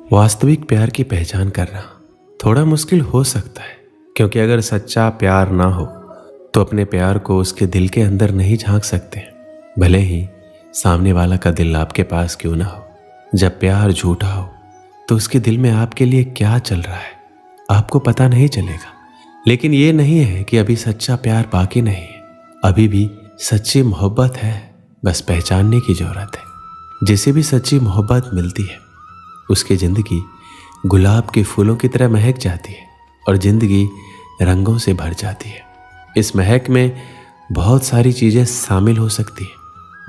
वास्तविक प्यार की पहचान करना थोड़ा मुश्किल हो सकता है, क्योंकि अगर सच्चा प्यार ना हो तो अपने प्यार को उसके दिल के अंदर नहीं झांक सकते, भले ही सामने वाला का दिल आपके पास क्यों ना हो। जब प्यार झूठा हो तो उसके दिल में आपके लिए क्या चल रहा है आपको पता नहीं चलेगा। लेकिन ये नहीं है कि अभी सच्चा प्यार बाकी नहीं है, अभी भी सच्ची मोहब्बत है, बस पहचानने की जरूरत है। जिसे भी सच्ची मोहब्बत मिलती है उसकी जिंदगी गुलाब के फूलों की तरह महक जाती है और जिंदगी रंगों से भर जाती है। इस महक में बहुत सारी चीज़ें शामिल हो सकती है,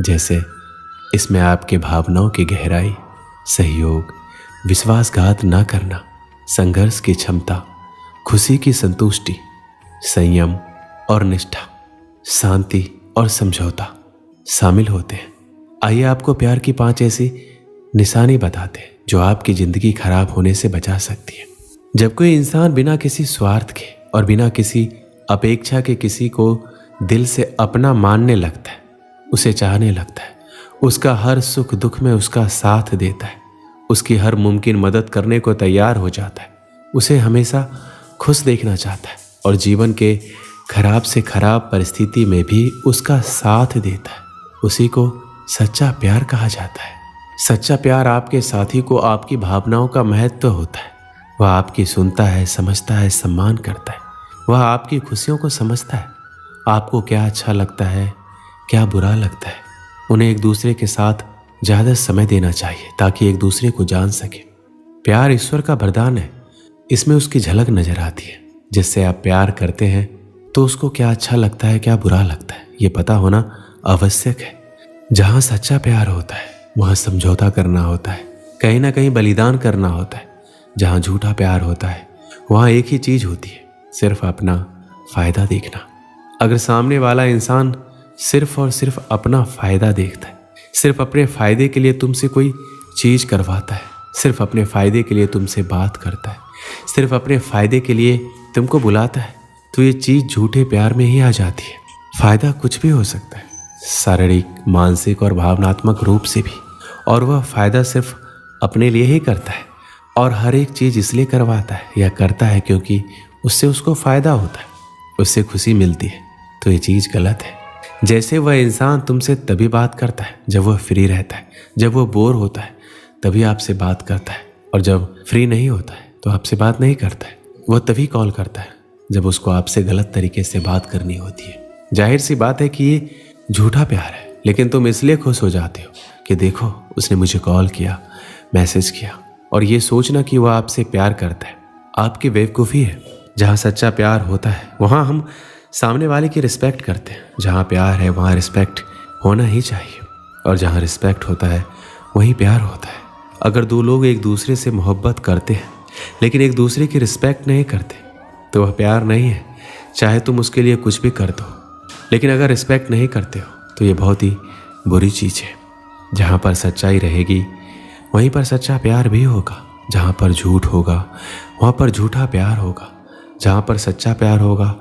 जैसे इसमें आपके भावनाओं की गहराई, सहयोग, विश्वासघात ना करना, संघर्ष की क्षमता, खुशी की संतुष्टि, संयम और निष्ठा, शांति और समझौता शामिल होते हैं। आइए आपको प्यार की 5 ऐसी निशानी बताते हैं जो आपकी जिंदगी खराब होने से बचा सकती है। जब कोई इंसान बिना किसी स्वार्थ के और बिना किसी अपेक्षा के किसी को दिल से अपना मानने लगता है, उसे चाहने लगता है, उसका हर सुख दुख में उसका साथ देता है, उसकी हर मुमकिन मदद करने को तैयार हो जाता है, उसे हमेशा खुश देखना चाहता है और जीवन के खराब से खराब परिस्थिति में भी उसका साथ देता है, उसी को सच्चा प्यार कहा जाता है। सच्चा प्यार आपके साथी को आपकी भावनाओं का महत्व होता है। वह आपकी सुनता है, समझता है, सम्मान करता है। वह आपकी खुशियों को समझता है, आपको क्या अच्छा लगता है, क्या बुरा लगता है। उन्हें एक दूसरे के साथ ज़्यादा समय देना चाहिए ताकि एक दूसरे को जान सके। प्यार ईश्वर का वरदान है, इसमें उसकी झलक नजर आती है। जिससे आप प्यार करते हैं तो उसको क्या अच्छा लगता है, क्या बुरा लगता है, ये पता होना आवश्यक है। जहाँ सच्चा प्यार होता है वहाँ समझौता करना होता है, कहीं ना कहीं बलिदान करना होता है। जहाँ झूठा प्यार होता है वहाँ एक ही चीज़ होती है, सिर्फ अपना फ़ायदा देखना। अगर सामने वाला इंसान सिर्फ और सिर्फ अपना फ़ायदा देखता है, सिर्फ अपने फ़ायदे के लिए तुमसे कोई चीज़ करवाता है, सिर्फ अपने फ़ायदे के लिए तुमसे बात करता है, सिर्फ अपने फ़ायदे के लिए तुमको बुलाता है, तो ये चीज़ झूठे प्यार में ही आ जाती है। फ़ायदा कुछ भी हो सकता है, शारीरिक, मानसिक और भावनात्मक रूप से भी, और वह फ़ायदा सिर्फ अपने लिए ही करता है और हर एक चीज़ इसलिए करवाता है या करता है क्योंकि उससे उसको फ़ायदा होता है, उससे खुशी मिलती है। तो ये चीज़ गलत है। जैसे वह इंसान तुमसे तभी बात करता है जब वह फ्री रहता है, जब वह बोर होता है तभी आपसे बात करता है, और जब फ्री नहीं होता है तो आपसे बात नहीं करता है। वह तभी कॉल करता है जब उसको आपसे गलत तरीके से बात करनी होती है। जाहिर सी बात है कि ये झूठा प्यार है, लेकिन तुम इसलिए खुश हो जाते हो कि देखो उसने मुझे कॉल किया, मैसेज किया, और ये सोचना कि वह आपसे प्यार करता है आपकी बेवकूफ़ी है। जहाँ सच्चा प्यार होता है वहाँ हम सामने वाले की रिस्पेक्ट करते हैं। जहाँ प्यार है वहाँ रिस्पेक्ट होना ही चाहिए, और जहाँ रिस्पेक्ट होता है वहीं प्यार होता है। अगर दो लोग एक दूसरे से मोहब्बत करते हैं लेकिन एक दूसरे की रिस्पेक्ट नहीं करते तो वह प्यार नहीं है, चाहे तुम उसके लिए कुछ भी कर दो। लेकिन अगर रिस्पेक्ट नहीं करते हो तो ये बहुत ही बुरी चीज़ है। जहाँ पर सच्चाई रहेगी वहीं पर सच्चा प्यार भी होगा, जहाँ पर झूठ होगा वहाँ पर झूठा प्यार होगा। जहाँ पर सच्चा प्यार होगा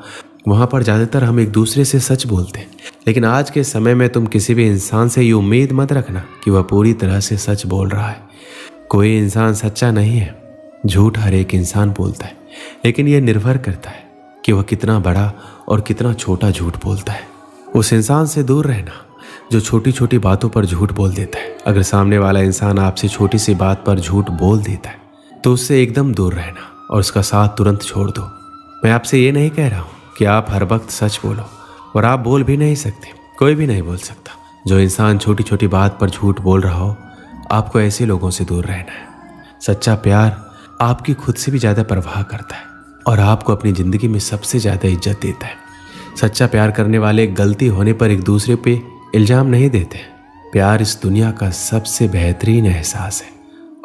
वहाँ पर ज़्यादातर हम एक दूसरे से सच बोलते हैं। लेकिन आज के समय में तुम किसी भी इंसान से ये उम्मीद मत रखना कि वह पूरी तरह से सच बोल रहा है। कोई इंसान सच्चा नहीं है, झूठ हर एक इंसान बोलता है, लेकिन यह निर्भर करता है कि वह कितना बड़ा और कितना छोटा झूठ बोलता है। उस इंसान से दूर रहना जो छोटी छोटी बातों पर झूठ बोल देता है। अगर सामने वाला इंसान आपसे छोटी सी बात पर झूठ बोल देता है तो उससे एकदम दूर रहना और उसका साथ तुरंत छोड़ दो। मैं आपसे ये नहीं कह रहा हूँ कि आप हर वक्त सच बोलो, और आप बोल भी नहीं सकते, कोई भी नहीं बोल सकता। जो इंसान छोटी छोटी बात पर झूठ बोल रहा हो, आपको ऐसे लोगों से दूर रहना है। सच्चा प्यार आपकी खुद से भी ज़्यादा परवाह करता है और आपको अपनी ज़िंदगी में सबसे ज़्यादा इज्जत देता है। सच्चा प्यार करने वाले गलती होने पर एक दूसरे पे इल्ज़ाम नहीं देते। प्यार इस दुनिया का सबसे बेहतरीन एहसास है,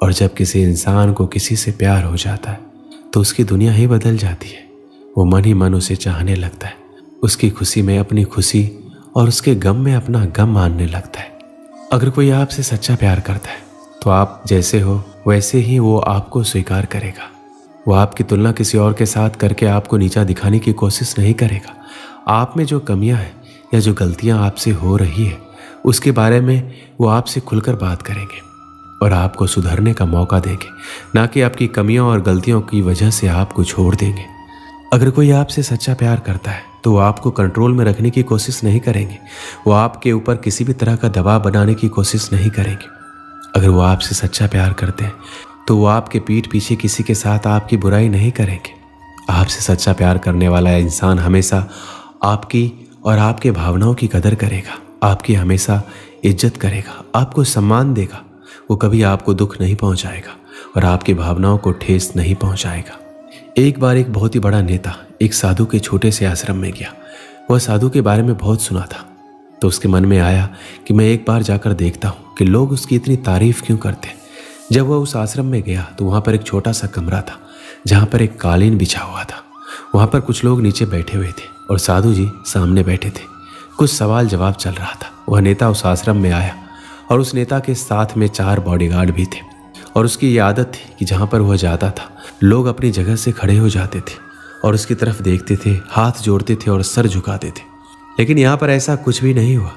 और जब किसी इंसान को किसी से प्यार हो जाता है तो उसकी दुनिया ही बदल जाती है। वो मन ही मन उसे चाहने लगता है, उसकी खुशी में अपनी खुशी और उसके गम में अपना गम मानने लगता है। अगर कोई आपसे सच्चा प्यार करता है तो आप जैसे हो वैसे ही वो आपको स्वीकार करेगा। वो आपकी तुलना किसी और के साथ करके आपको नीचा दिखाने की कोशिश नहीं करेगा। आप में जो कमियां हैं या जो गलतियां आपसे हो रही है उसके बारे में वो आपसे खुलकर बात करेंगे। और आपको सुधरने का मौका देंगे, ना कि आपकी कमियों और गलतियों की वजह से आपको छोड़ देंगे। अगर कोई आपसे सच्चा प्यार करता है तो वो आपको कंट्रोल में रखने की कोशिश नहीं करेंगे, वो आपके ऊपर किसी भी तरह का दबाव बनाने की कोशिश नहीं करेंगे। अगर वो आपसे सच्चा प्यार करते हैं तो वो आपके पीठ पीछे किसी के साथ आपकी बुराई नहीं करेंगे। आपसे सच्चा प्यार करने वाला इंसान हमेशा आपकी और आपके भावनाओं की कदर करेगा, आपकी हमेशा इज्जत करेगा, आपको सम्मान देगा। वो कभी आपको दुख नहीं पहुंचाएगा और आपकी भावनाओं को ठेस नहीं पहुंचाएगा। एक बार एक बहुत ही बड़ा नेता एक साधु के छोटे से आश्रम में गया। वह साधु के बारे में बहुत सुना था, तो उसके मन में आया कि मैं एक बार जाकर देखता हूँ कि लोग उसकी इतनी तारीफ क्यों करते हैं। जब वह उस आश्रम में गया तो वहाँ पर एक छोटा सा कमरा था जहाँ पर एक कालीन बिछा हुआ था। वहाँ पर कुछ लोग नीचे बैठे हुए थे और साधु जी सामने बैठे थे। कुछ सवाल जवाब चल रहा था। वह नेता उस आश्रम में आया और उस नेता के साथ में 4 बॉडीगार्ड भी थे और उसकी ये आदत थी कि जहाँ पर वह जाता था लोग अपनी जगह से खड़े हो जाते थे और उसकी तरफ देखते थे, हाथ जोड़ते थे और सर झुकाते थे। लेकिन यहाँ पर ऐसा कुछ भी नहीं हुआ।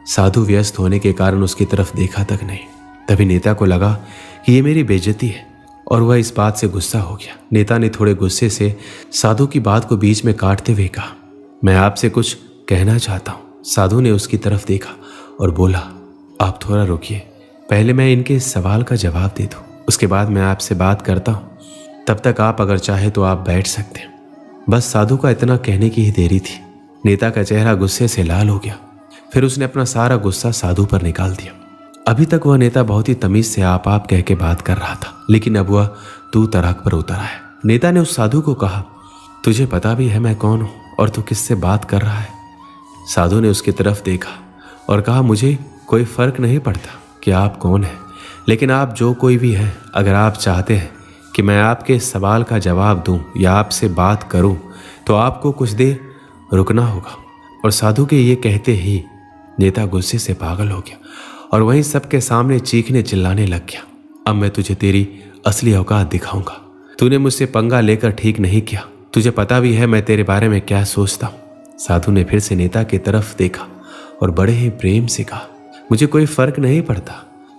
साधु व्यस्त होने के कारण उसकी तरफ देखा तक नहीं। तभी नेता को लगा कि ये मेरी बेइज्जती है और वह इस बात से गुस्सा हो गया। नेता ने थोड़े गुस्से से साधु की बात को बीच में काटते हुए कहा, मैं आपसे कुछ कहना चाहता हूँ। साधु ने उसकी तरफ देखा और बोला, आप थोड़ा रुकिए, पहले मैं इनके सवाल का जवाब दे दूँ, उसके बाद मैं आपसे बात करता हूँ। तब तक आप अगर चाहे तो आप बैठ सकते हैं। बस साधु का इतना कहने की ही देरी थी। नेता का चेहरा गुस्से से लाल हो गया। फिर उसने अपना सारा गुस्सा साधु पर निकाल दिया। अभी तक वह नेता बहुत ही तमीज से आप कह के बात कर रहा था, लेकिन अब वह तू तड़ाक पर उतर आया। नेता ने उस साधु को कहा, तुझे पता भी है मैं कौन हूं और तू किससे बात कर रहा है? साधु ने उसकी तरफ देखा और कहा, मुझे कोई फर्क नहीं पड़ता कि आप कौन हैं, लेकिन आप जो कोई भी हैं, अगर आप चाहते हैं कि मैं आपके सवाल का जवाब दूं या आपसे बात करूं तो आपको कुछ देर रुकना होगा। और साधु के ये कहते ही नेता गुस्से से पागल हो गया और वहीं सबके सामने चीखने चिल्लाने लग गया, अब मैं तुझे तेरी असली औकात दिखाऊंगा। तूने मुझसे पंगा लेकर ठीक नहीं किया, तुझे पता भी है मैं तेरे बारे में क्या सोचता हूँ। साधु ने फिर से नेता की तरफ देखा और बड़े ही प्रेम से कहा, मुझे कोई फर्क नहीं पड़ता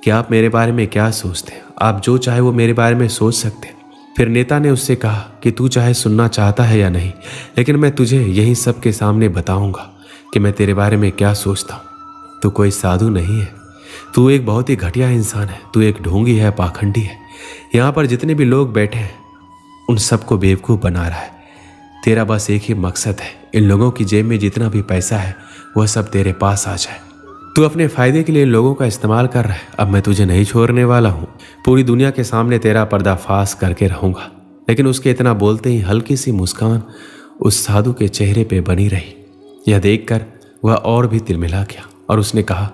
कि आप मेरे बारे में क्या सोचते हैं, आप जो चाहे वो मेरे बारे में सोच सकते हैं। फिर नेता ने उससे कहा कि तू चाहे सुनना चाहता है या नहीं, लेकिन मैं तुझे यही सबके सामने बताऊंगा कि मैं तेरे बारे में क्या सोचता हूँ। तू कोई साधु नहीं है, तू एक बहुत ही घटिया इंसान है, तू एक ढोंगी है, पाखंडी है। यहाँ पर जितने भी लोग बैठे हैं उन सबको बेवकूफ़ बना रहा है। तेरा बस एक ही मकसद है, इन लोगों की जेब में जितना भी पैसा है वह सब तेरे पास आ जाए। तू अपने फायदे के लिए लोगों का इस्तेमाल कर रहा है। अब मैं तुझे नहीं छोड़ने वाला हूँ, पूरी दुनिया के सामने तेरा पर्दाफाश करके रहूंगा। लेकिन उसके इतना बोलते ही हल्की सी मुस्कान उस साधु के चेहरे पे बनी रही। यह देखकर वह और भी तिलमिला गया और उसने कहा,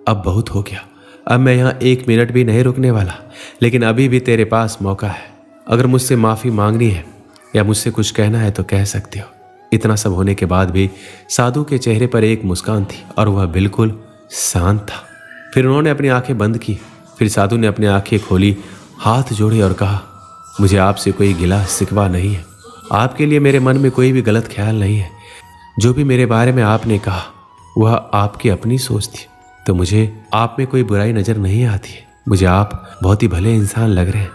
अब बहुत हो गया, अब मैं यहाँ 1 मिनट भी नहीं रुकने वाला, लेकिन अभी भी तेरे पास मौका है। अगर मुझसे माफ़ी मांगनी है या मुझसे कुछ कहना है तो कह सकते हो। इतना सब होने के बाद भी साधु के चेहरे पर एक मुस्कान थी और वह बिल्कुल शांत था। फिर उन्होंने अपनी आंखें बंद की। फिर साधु ने अपनी आंखें खोली, हाथ जोड़े और कहा, मुझे आपसे कोई गिला शिकवा नहीं है, आपके लिए मेरे मन में कोई भी गलत ख्याल नहीं है। जो भी मेरे बारे में आपने कहा वह आपकी अपनी सोच थी, तो मुझे आप में कोई बुराई नज़र नहीं आती है। मुझे आप बहुत ही भले इंसान लग रहे हैं।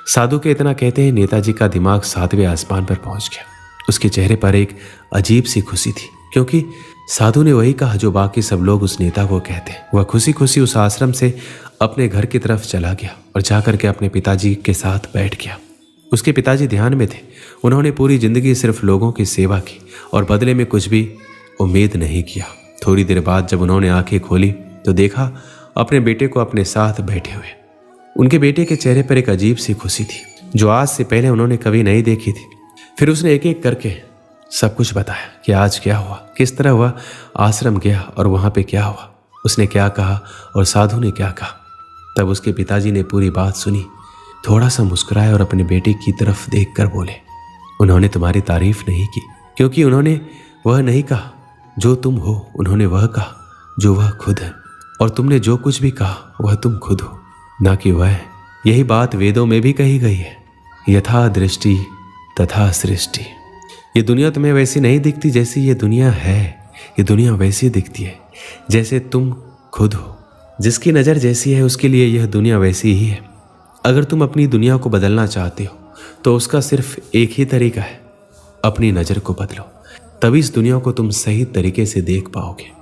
साधु के इतना कहते ही नेताजी का दिमाग 7वें आसमान पर पहुंच गया। उसके चेहरे पर एक अजीब सी खुशी थी, क्योंकि साधु ने वही कहा जो बाकी सब लोग उस नेता को कहते हैं। वह खुशी खुशी उस आश्रम से अपने घर की तरफ चला गया और जाकर के अपने पिताजी के साथ बैठ गया। उसके पिताजी ध्यान में थे। उन्होंने पूरी जिंदगी सिर्फ लोगों की सेवा की और बदले में कुछ भी उम्मीद नहीं किया। थोड़ी देर बाद जब उन्होंने आंखें खोली तो देखा अपने बेटे को अपने साथ बैठे हुए। उनके बेटे के चेहरे पर एक अजीब सी खुशी थी जो आज से पहले उन्होंने कभी नहीं देखी थी। फिर उसने एक एक करके सब कुछ बताया कि आज क्या हुआ, किस तरह वह आश्रम गया और वहाँ पे क्या हुआ, उसने क्या कहा और साधु ने क्या कहा। तब उसके पिताजी ने पूरी बात सुनी, थोड़ा सा मुस्कुराए और अपने बेटे की तरफ देखकर बोले, उन्होंने तुम्हारी तारीफ नहीं की, क्योंकि उन्होंने वह नहीं कहा जो तुम हो, उन्होंने वह कहा जो वह खुद है, और तुमने जो कुछ भी कहा वह तुम खुद हो, ना कि वह है। यही बात वेदों में भी कही गई है, यथा दृष्टि तथा सृष्टि। ये दुनिया तुम्हें वैसी नहीं दिखती जैसी ये दुनिया है, ये दुनिया वैसी दिखती है जैसे तुम खुद हो। जिसकी नज़र जैसी है उसके लिए यह दुनिया वैसी ही है। अगर तुम अपनी दुनिया को बदलना चाहते हो तो उसका सिर्फ एक ही तरीका है, अपनी नज़र को बदलो, तभी इस दुनिया को तुम सही तरीके से देख पाओगे।